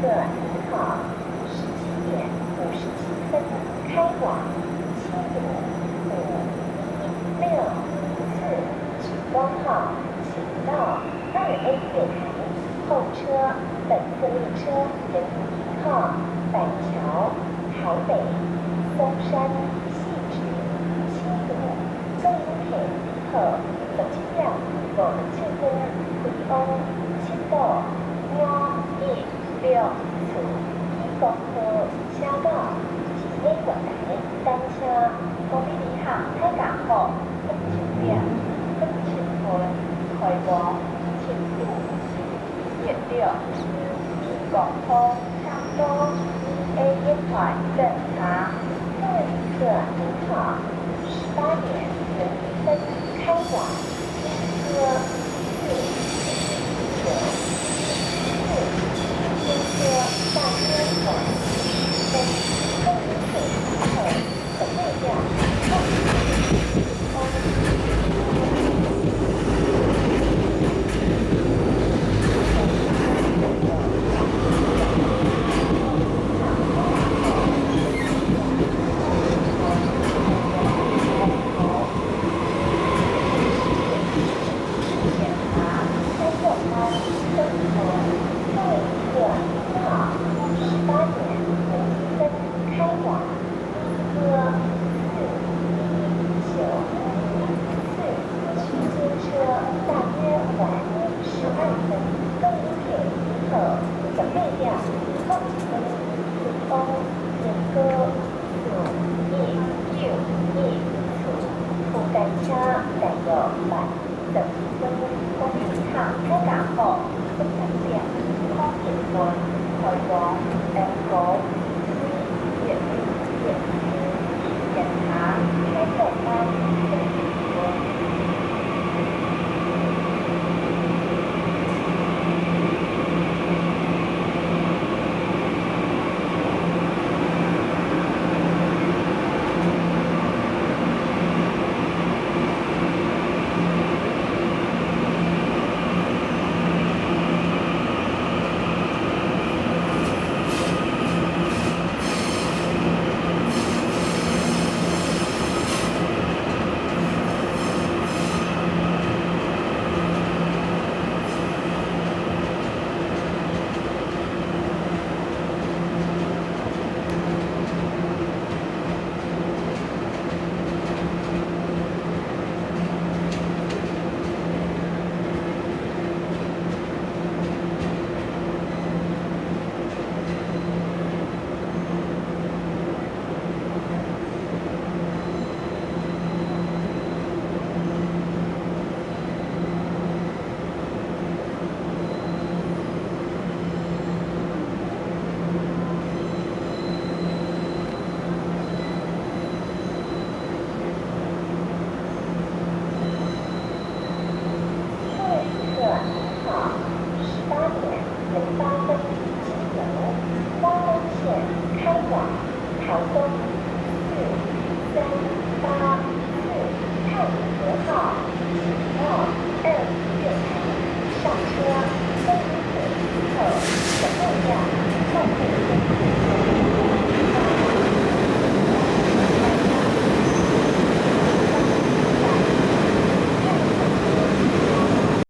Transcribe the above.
您好17:57开往75614莒光号，请到2A 月台候车。本次列车人1号板桥、台北、松山、汐止、七堵。各应客旅客本机票我们这边回欧七道516次莒光号车到是A月台单車公里2號開港後分9點分7分開往7堵116莒光號差不多A 月台正常。各位旅客您好18:01开往新科4、9、新科大约晚10分。各位旅客等待票上车，各位旅客等待票，售票